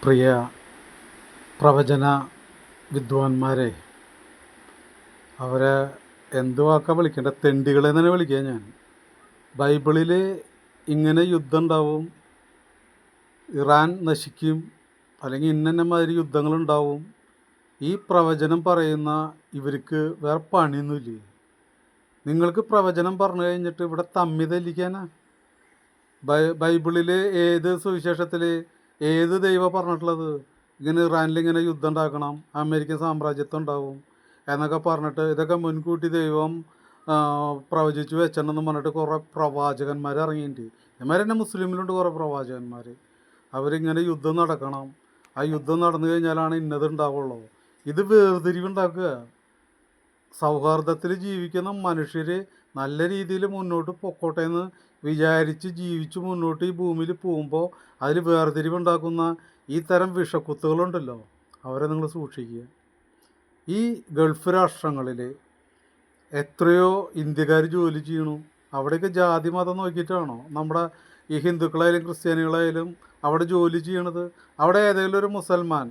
പ്രിയ പ്രവചന വിദ്വാൻമാരെ, അവരെ എന്ത് വാക്കാ വിളിക്കേണ്ട? തെണ്ടികളെ തന്നെ വിളിക്കുക ഞാൻ. ബൈബിളിൽ ഇങ്ങനെ യുദ്ധം ഉണ്ടാവും, ഇറാൻ നശിക്കും, അല്ലെങ്കിൽ ഇന്ന മാതിരി യുദ്ധങ്ങളുണ്ടാവും. ഈ പ്രവചനം പറയുന്ന ഇവർക്ക് വേറെ പണിയൊന്നുമില്ലേ? നിങ്ങൾക്ക് പ്രവചനം പറഞ്ഞു കഴിഞ്ഞിട്ട് ഇവിടെ തമ്മി തല്ലിക്കാനാ? ബൈബിളിൽ ഏത് സുവിശേഷത്തിൽ ഏത് ദൈവം പറഞ്ഞിട്ടുള്ളത് ഇങ്ങനെ ഇറാനിൽ ഇങ്ങനെ യുദ്ധം ഉണ്ടാക്കണം, അമേരിക്കൻ സാമ്രാജ്യത്വം ഉണ്ടാവും എന്നൊക്കെ പറഞ്ഞിട്ട് ഇതൊക്കെ മുൻകൂട്ടി ദൈവം പ്രവചിച്ചു വെച്ചെന്ന് പറഞ്ഞിട്ട് കുറേ പ്രവാചകന്മാർ ഇറങ്ങിയിട്ടുണ്ട്. ഇമാർ തന്നെ മുസ്ലിമിലുണ്ട് കുറേ പ്രവാചകന്മാർ. അവരിങ്ങനെ യുദ്ധം നടക്കണം, ആ യുദ്ധം നടന്നു കഴിഞ്ഞാലാണ് ഇന്നത് ഉണ്ടാവുള്ളൂ. ഇത് വേർതിരിവുണ്ടാക്കുക. സൗഹാർദ്ദത്തിൽ ജീവിക്കുന്ന മനുഷ്യർ നല്ല രീതിയിൽ മുന്നോട്ട് പൊക്കോട്ടെ എന്ന് വിചാരിച്ച് ജീവിച്ച് മുന്നോട്ട് ഈ ഭൂമിയിൽ പോകുമ്പോൾ അതിൽ വേർതിരിവുണ്ടാക്കുന്ന ഈ തരം വിഷക്കുത്തുകളുണ്ടല്ലോ, അവരെ നിങ്ങൾ സൂക്ഷിക്കുക. ഈ ഗൾഫ് രാഷ്ട്രങ്ങളിൽ എത്രയോ ഇന്ത്യക്കാർ ജോലി ചെയ്യണു. അവിടെയൊക്കെ ജാതി മതം നോക്കിയിട്ടാണോ നമ്മുടെ ഈ ഹിന്ദുക്കളായാലും ക്രിസ്ത്യാനികളായാലും അവിടെ ജോലി ചെയ്യണത്? അവിടെ ഏതെങ്കിലും ഒരു മുസൽമാൻ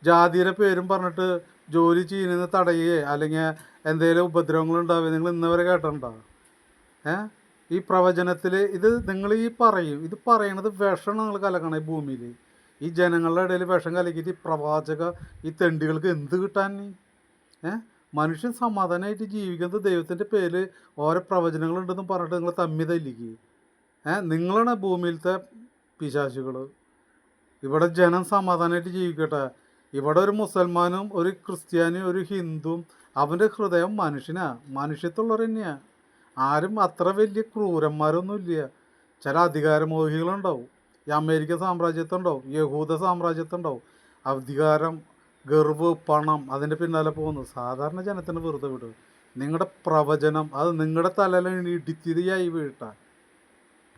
ജാതിയുടെ പേരും പറഞ്ഞിട്ട് ജോലി ചെയ്യുന്നത് തടയുകയോ അല്ലെങ്കിൽ എന്തെങ്കിലും ഉപദ്രവങ്ങളുണ്ടാവുക നിങ്ങൾ ഇന്നവരെ കേട്ടിട്ടുണ്ടോ? ഈ പ്രവചനത്തിൽ ഇത് നിങ്ങൾ ഈ പറയും, ഇത് പറയണത് വിഷമാണ് നിങ്ങൾ കലക്കണം ഈ ഭൂമിയിൽ. ഈ ജനങ്ങളുടെ ഇടയിൽ വിഷം കലക്കിയിട്ട് ഈ തെണ്ടികൾക്ക് എന്ത് കിട്ടാൻ? മനുഷ്യൻ സമാധാനമായിട്ട് ജീവിക്കുന്നത് ദൈവത്തിൻ്റെ പേരിൽ ഓരോ പ്രവചനങ്ങളുണ്ടെന്ന് പറഞ്ഞിട്ട് നിങ്ങൾ തമ്മി തല്ലിക്ക്. നിങ്ങളാണ് ഭൂമിയിലത്തെ പിശാചുകൾ. ഇവിടെ ജനം സമാധാനമായിട്ട് ജീവിക്കട്ടെ. ഇവിടെ ഒരു മുസൽമാനും ഒരു ക്രിസ്ത്യാനിയും ഒരു ഹിന്ദുവും അവൻ്റെ ഹൃദയം മനുഷ്യത്തുള്ളവർ തന്നെയാണ്. ആരും അത്ര വലിയ ക്രൂരന്മാരൊന്നുമില്ല. ചില അധികാരമോഹികളുണ്ടാവും. ഈ അമേരിക്കൻ സാമ്രാജ്യത്തുണ്ടാവും, യഹൂദ സാമ്രാജ്യത്തുണ്ടാവും. അധികാരം, ഗർവ്, പണം, അതിൻ്റെ പിന്നാലെ പോകുന്നു. സാധാരണ ജനത്തിന് വെറുതെ വിടും. നിങ്ങളുടെ പ്രവചനം അത് നിങ്ങളുടെ തലയിൽ ഇടിത്തിരിയായി വീഴ്ത്താൻ